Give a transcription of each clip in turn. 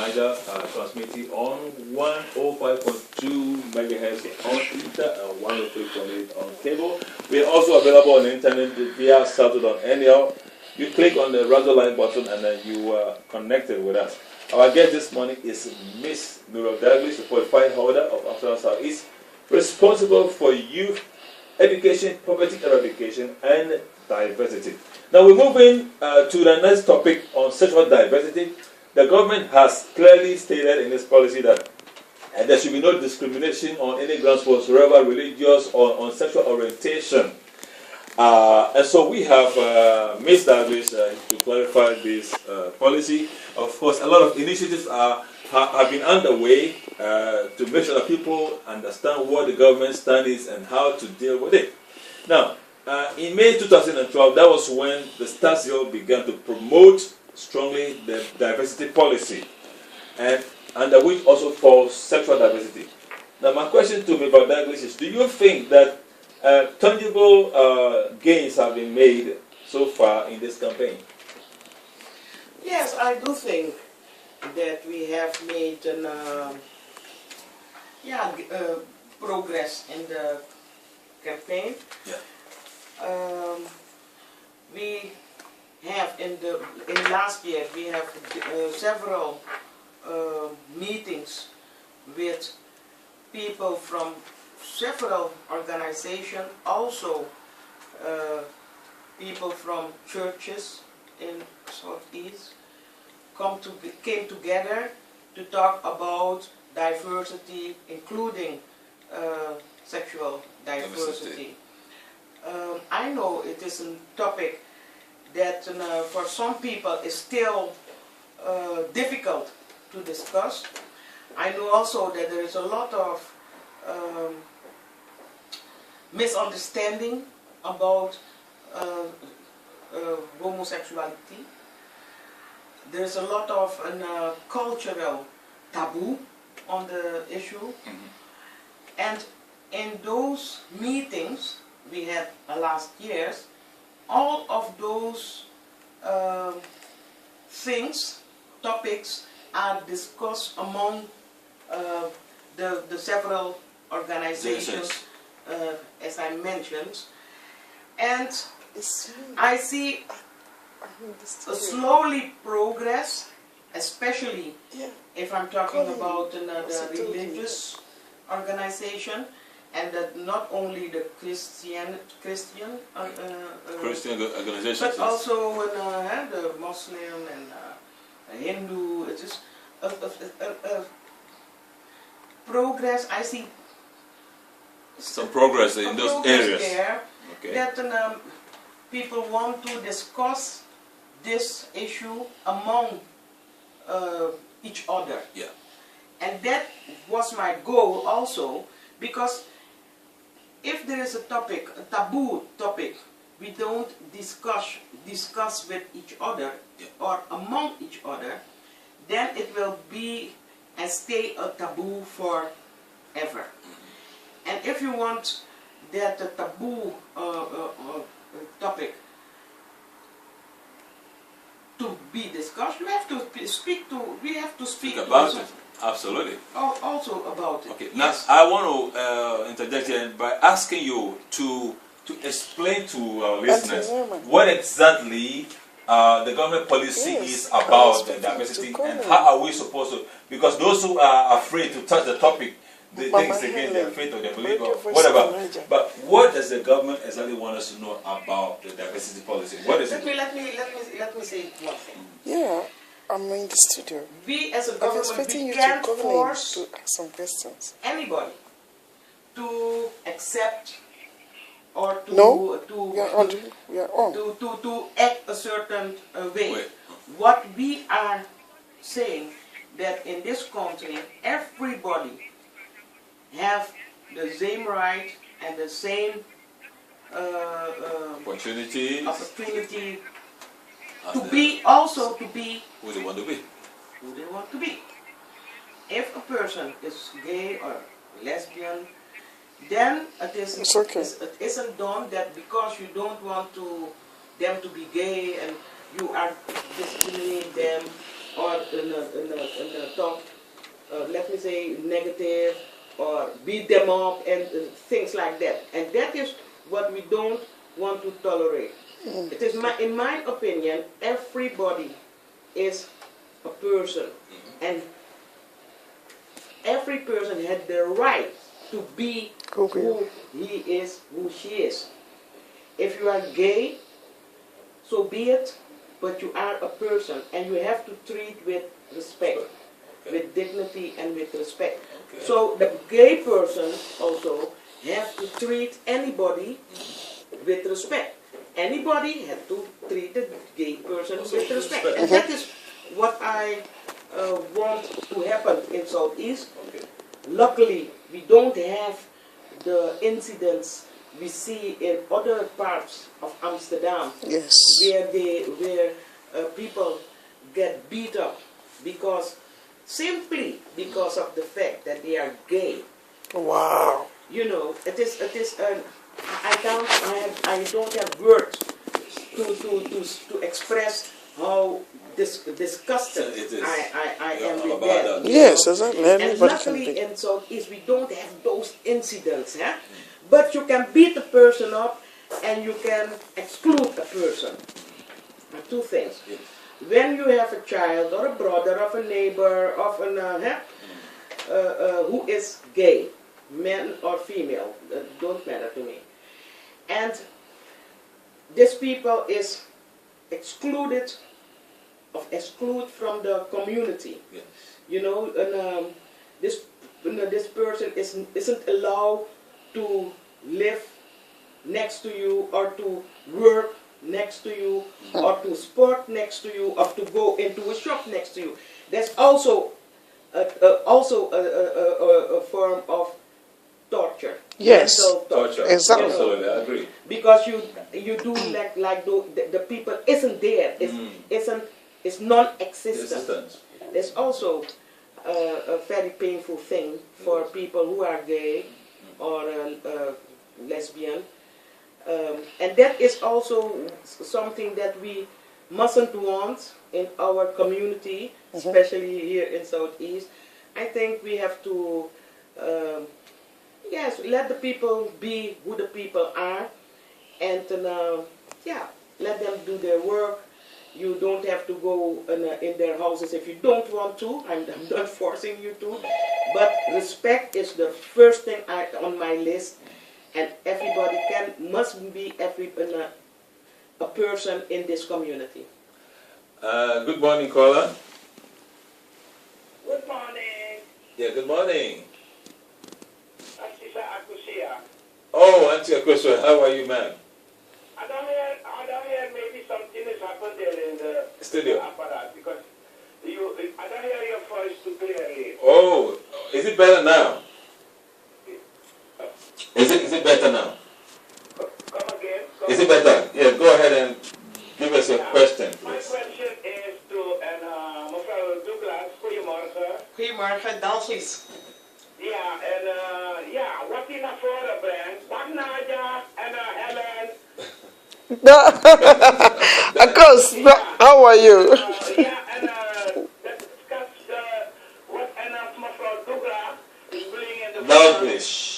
Naija, transmitting on 105.2 megahertz on ether and 103.8 on cable. We are also available on the internet via Saturday.nl. You click on the radio line button and then you are connected with us. Our guest this morning is Miss Muriel Dalgliesh, the qualified holder of Afternoon Southeast, responsible for youth education, poverty eradication, and diversity. Now we're moving to the next topic on sexual diversity. The government has clearly stated in its policy that there should be no discrimination on any grounds whatsoever, religious or on sexual orientation. And so we have Ms. Dalgliesh to clarify this policy. Of course, a lot of initiatives have been underway to make sure that people understand what the government stand is and how to deal with it. Now, in May 2012, that was when the Stasio began to promote strongly the diversity policy, and under which also falls sexual diversity. Now, my question to Ms. Dalgliesh is, do you think that tangible gains have been made so far in this campaign? Yes, I do think that we have made progress in the campaign. Yeah. We have in last year we have several meetings with people from several organizations, also people from churches in Southeast came together to talk about diversity, including sexual diversity. I know it is a topic that for some people is still difficult to discuss. I know also that there is a lot of misunderstanding about homosexuality. There's a lot of cultural taboo on the issue. And in those meetings we had last years, all of those topics are discussed among the several organizations, as I mentioned, and I see a slowly progress, especially if I'm talking about the religious organization, and that not only the Christian organizations, but also the Muslim and Hindu. It is progress. I see some progress in those areas there, that people want to discuss this issue among each other. Yeah. And that was my goal also, because if there is a topic, a taboo topic, we don't discuss with each other or among each other, then it will be and stay a taboo forever. And if you want that the taboo topic to be discussed, we have to speak about it. Absolutely. Also about it. Okay. Now I want to interject here by asking you to explain to our listeners what exactly the government policy is about diversity, and how are we supposed to, because those who are afraid to touch the topic, they think it's against their faith or their belief or whatever. But what does the government exactly want us to know about the diversity policy? What is it? Let me say one thing. Yeah, I'm in the studio. We as a government, we can't force anybody to accept or to act a certain way. What we are saying, that in this country everybody have the same right and the same opportunity to be also to be who they want to be. Who they want to be. If a person is gay or lesbian, then it isn't done that because you don't want them to be gay and you are discriminating them or talk, let me say, negative, or beat them up, and things like that. And that is what we don't want to tolerate. It is in my opinion, everybody is a person, and every person had the right to be who he is, who she is. If you are gay, so be it, but you are a person, and you have to treat with respect, with dignity and with respect. So the gay person also has to treat anybody with respect. Anybody has to treat the gay person with respect. And that is what I want to happen in Southeast. Luckily, we don't have the incidents we see in other parts of Amsterdam, where people get beat up simply because of the fact that they are gay. Wow. You know, I don't have words to express how disgusted I am with that. Yes, exactly. And luckily in Southeast we don't have those incidents, huh? But you can beat a person up and you can exclude a person. Two things. When you have a child or a brother of a neighbor of who is gay, man or female, don't matter to me, and this people is excluded from the community. Yes. You know, and this person isn't allowed to live next to you, or to work next to you, or to sport next to you, or to go into a shop next to you. That's also a form of torture. Yes, torture. Exactly. Absolutely, I agree. Because you do like the people isn't there. It's non-existent. There's also a very painful thing for people who are gay or lesbian, and that is also something that we mustn't want in our community, especially here in Southeast. I think we have to let the people be who the people are, and let them do their work. You don't have to go in their houses if you don't want to. I'm not forcing you to. But respect is the first thing on my list. And everybody must be a person in this community. Good morning, caller. Good morning. Yeah, good morning. Asisa Akusia. Oh, Auntie Akoso, how are you, ma'am? I don't hear maybe something has happened there in the studio apparat, because I don't hear your voice too clearly. Oh, is it better now? Is it better now? Come again? Is it better? Yeah, go ahead and give us your question, please. My question is to mevrouw Douglas. Goedemorgen. Goedemorgen, Dalgliesh. Ja, en wat hij naar voren brengt. Dag Nadia en Helen. Of course. How are you? Let's discuss what mevrouw Douglas is bringing in the Dalgliesh.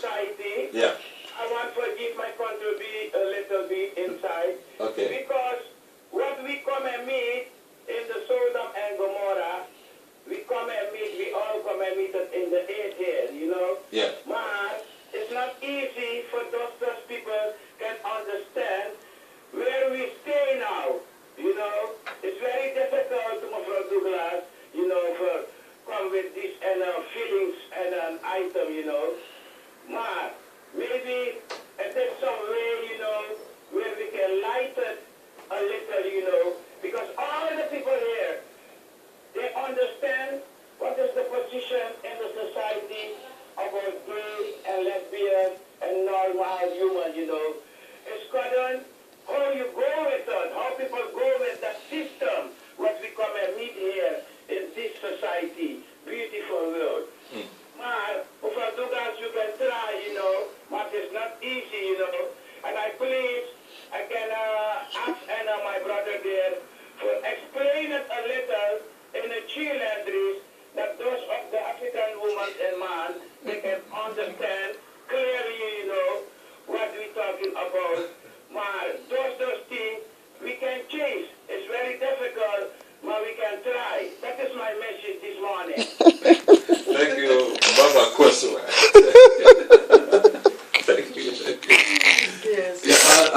society. Yeah. I want to give my contribution a little bit inside. Okay. Because what we come and meet in the Sodom and Gomorrah, we all come and meet it in the age here, you know? Yeah. But it's not easy for those people can understand where we stay now, you know? It's very difficult to Mevrouw Douglas, you know, for come with this feelings and an item, you know? But maybe there's some way, you know, where we can lighten a little, you know, because all the people here, they understand what is the position in the society about gay and lesbian and normal human, you know. It's called how you go with it, how people go with that system, what we come and meet here in this society, beautiful world. But, Mevrouw Douglas, you can try, you know, but it's not easy, you know. And I believe I can ask my brother there to explain it a little just my message this morning. Thank you, Baba Kwasu. Thank you. Yes. Yeah, I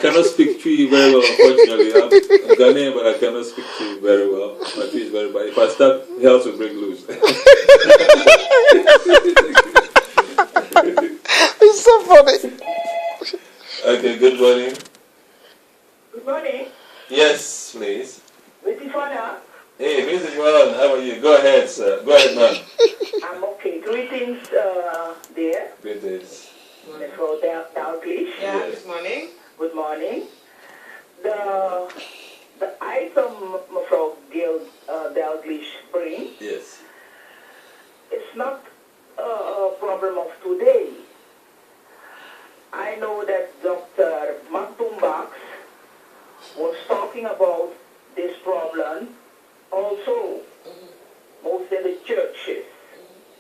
cannot speak Twi very well, unfortunately. I'm Ghanaian, but I cannot speak Twi very well. My Twi is very bad. If I start, hell will break loose. It's so funny. Okay, good morning. Good morning. Yes, please. With Ifana. Hey, Mrs. Muriel, how are you? Go ahead, sir. Go ahead, ma'am. I'm okay. Greetings, dear. Greetings. For Dalgliesh. Yeah, Yes. good morning. Good morning. The item from Dalgliesh bring Yes. is not a problem of today. I know that Dr. Maktumbaks was talking about this problem also, most in the churches.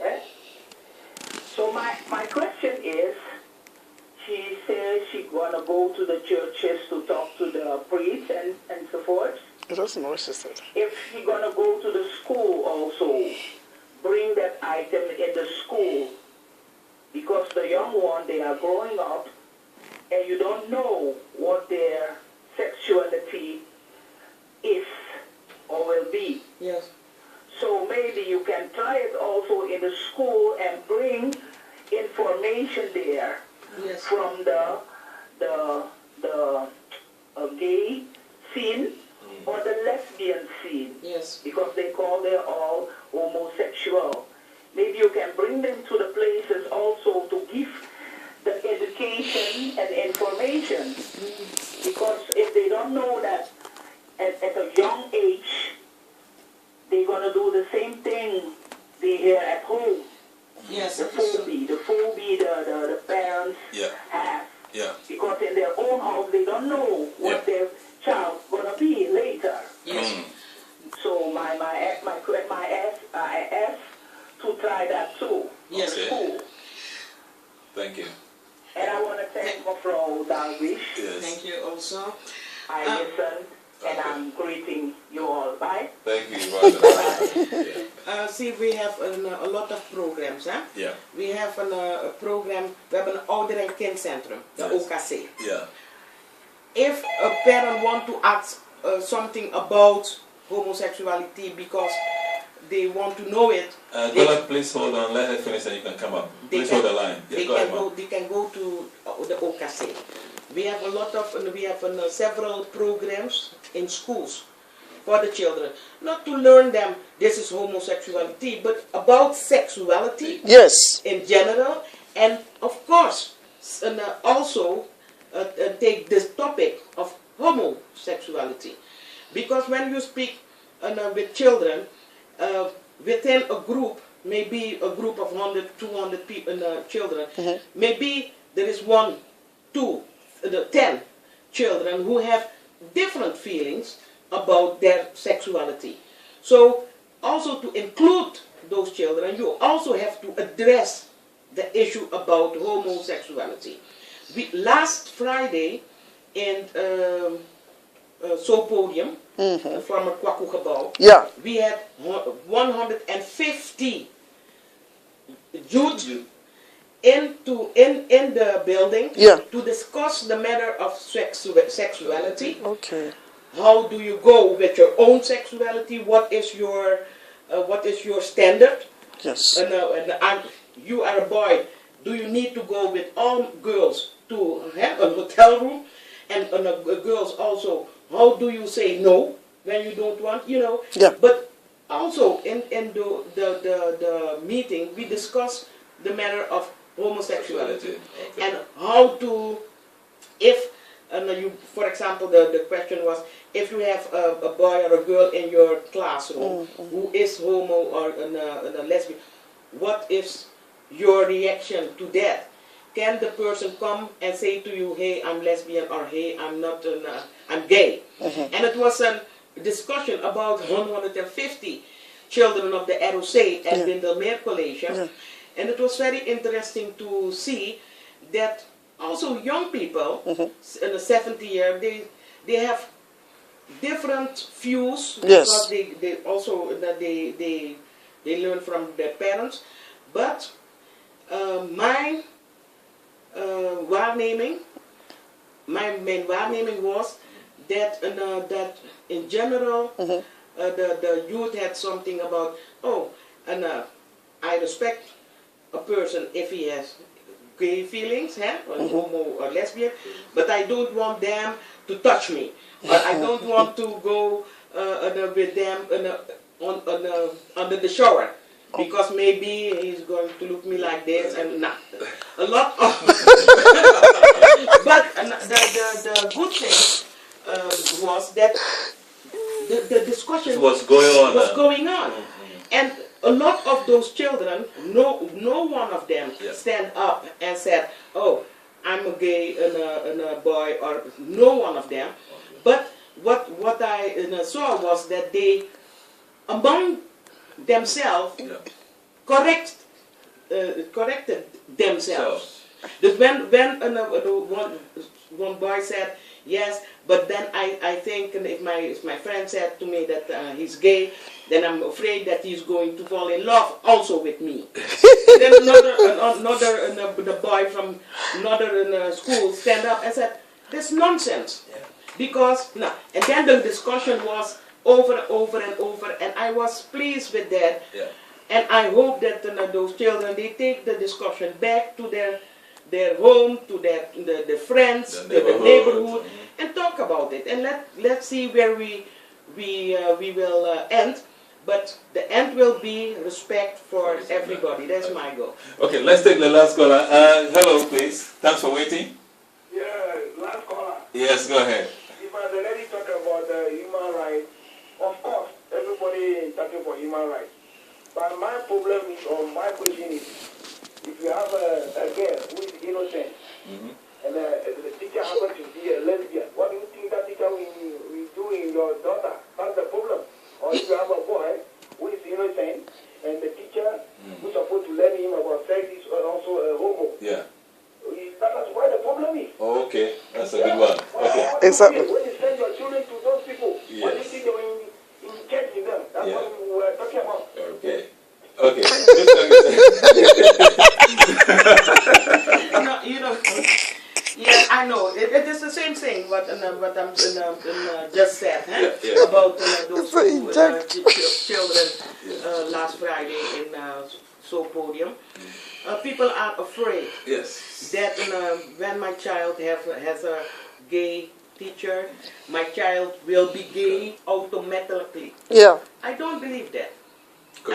Eh? So my question is, she says she's gonna go to the churches to talk to the priests and so forth. It doesn't know what she said. If she's gonna go to the school also, bring that item in the school, because the young one, they are growing up and you don't know what their sexuality is or will be. Yes. So maybe you can try it also in the school and bring information there Yes. from the gay scene or the lesbian scene, Yes. because they call they all homosexual. Maybe you can bring them to the places also to give the education and information, because if they don't know that at a young age, they're going to do the same thing they hear at home. Yes. The phobia the parents Yeah. have. Yeah. Because in their own house, they don't know what their child's going to be later. Yes. So I asked to try that too. Yes. Okay. School. Thank you. And I want to thank Mevrouw Dalgliesh. Yes. Thank you also. I listened and I'm greeting you all. Bye. Thank you, brother. See, we have a lot of programs. Hè? Yeah. We have a program, we hebben een ouder- en kindcentrum, de Yes. OKC. Yeah. If a parent want to ask something about homosexuality because they want to know it, Gola, please hold on. Let her finish and you can come up. Please hold the line. Yeah, go ahead, ma'am. they can go to the OKC. We have a lot of, we have several programs in schools for the children. Not to learn them this is homosexuality, but about sexuality Yes. in general, and of course, also take this topic of homosexuality. Because when you speak with children, within a group, maybe a group of 100, 200 people, children, maybe there is 1, 2, 10 children who have different feelings about their sexuality. So also to include those children, you also have to address the issue about homosexuality. Last Friday in Podium, former Kwaku gebouw, Yeah. we had 150 youth in the building to discuss the matter of sexuality. Okay. How do you go with your own sexuality? What is your standard? Yes. You are a boy. Do you need to go with all girls to have a hotel room? And girls also, how do you say no when you don't want? You know. Yeah. But also in the meeting we discussed the matter of homosexuality and how to, if you, for example, the question was, if you have a boy or a girl in your classroom who is homo or a lesbian, what is your reaction to that? Can the person come and say to you, hey, I'm lesbian, or hey, I'm not, I'm gay? And it was a discussion about 150 children of the ROC at the Meer College. And it was very interesting to see that also young people in the 70 year, they have different views, Yes. because they also they learn from their parents, but my waarneming, my main waarneming was that that in general the youth had something about, oh, and I respect a person if he has gay feelings, or homo or lesbian, but I don't want them to touch me, or I don't want to go with them under the shower, because maybe he's going to look me like this, and nah, a lot of. But the good thing was that the discussion What's going on? and a lot of those children, no one of them stand up and said, "Oh, I'm a gay and a boy," or no one of them. But what I saw was that they, among themselves, corrected themselves. That when one boy said, "Yes, but then I think if my friend said to me that he's gay, then I'm afraid that he's going to fall in love also with me." And then another boy from another school stand up and said, "That's nonsense." Because no, and then the discussion was over and over, and I was pleased with that. And I hope that those children, they take the discussion back to their home, to their friends, to the neighborhood, and talk about it. And let's see where we will end. But the end will be respect for everybody. That's my goal. Okay, let's take the last caller. Hello, please. Thanks for waiting. Yeah, last caller. Yes, go ahead. If I already talk about human rights, of course, everybody is talking for human rights. But my problem is, or my question is, if you have a girl who is innocent, and the teacher happens to be a lesbian, what do you think that teacher will do in your daughter? That's the problem. Or if you have a boy who is innocent, and the teacher who's supposed to learn him about sex is also a homo. Yeah. That's where the problem is. Oh, okay, that's a good one. Okay. Exactly. When you send your children to those people, what do you think they will inject in them? That's what we were talking about. Okay. Okay. Yeah, I know. It is the same thing what I'm just said about those two children last Friday in Soul Podium. People are afraid that when my child has a gay teacher, my child will be gay automatically. Yeah. I don't believe that.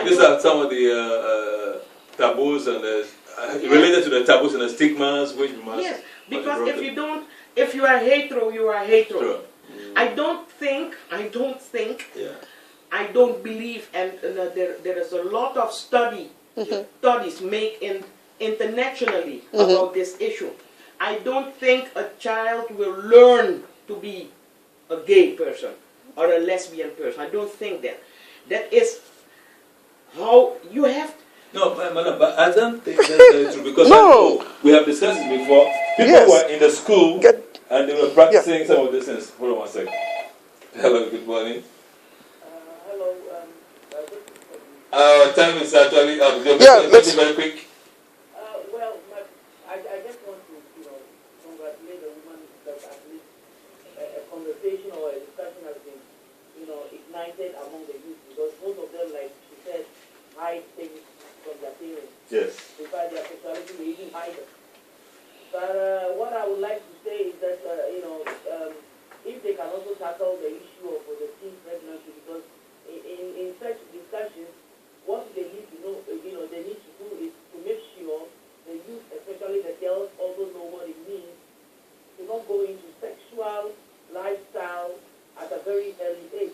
These are some of the taboos and related to the taboos and the stigmas which must. Yes, because if you are hetero, you are hetero. True. I don't believe, and there is a lot of studies made internationally about this issue. I don't think a child will learn to be a gay person or a lesbian person. I don't think that. That is how you have. No, but I don't think that's true, because I know we have discussed it before. People were in the school and they were practicing some of these things. Hold on one second. Hello, good morning. Hello. Our time is actually up. Let's very quick. Well, I just want to, congratulate the woman that at least a conversation or a discussion has been, ignited among the youth, because most of them, like she said, hide things from their parents. Yes. Besides their sexuality, they even hide it. But what I would like to say is that, if they can also tackle the issue of the teen pregnancy, because in such discussions, what they need to know, they need to do is to make sure the youth, especially the girls, also know what it means to not go into sexual lifestyle at a very early age.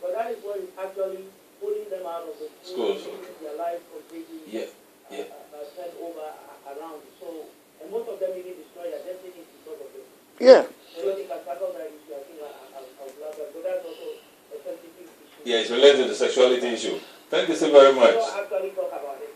But that is what is actually pulling them out of the school, making their life completely turned over around. So, and most of them even destroy their destiny because of it. Yeah. So they can tackle that issue. I think I'll love that. But that's also a sensitive issue. Yeah, it's related to the sexuality issue. Thank you so very much. We don't actually talk about it.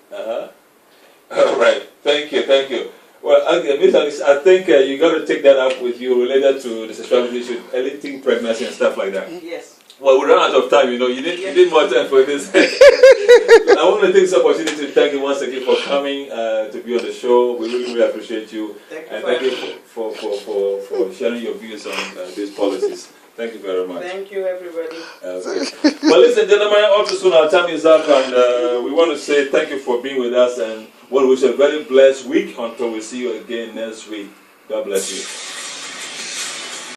All right. Thank you. Well, okay, Miss Alice, I think you got to take that up with you related to the sexuality issue, anything pregnancy and stuff like that. Yes. Well, we ran out of time, you know. You need more time for this. I want to take this opportunity to thank you once again for coming to be on the show. We really, really appreciate you. Thank you for sharing your views on these policies. Thank you very much. Thank you, everybody. Okay. Well, ladies and gentlemen, all too soon our time is up, and we want to say thank you for being with us, and we wish you a very blessed week until we see you again next week. God bless you.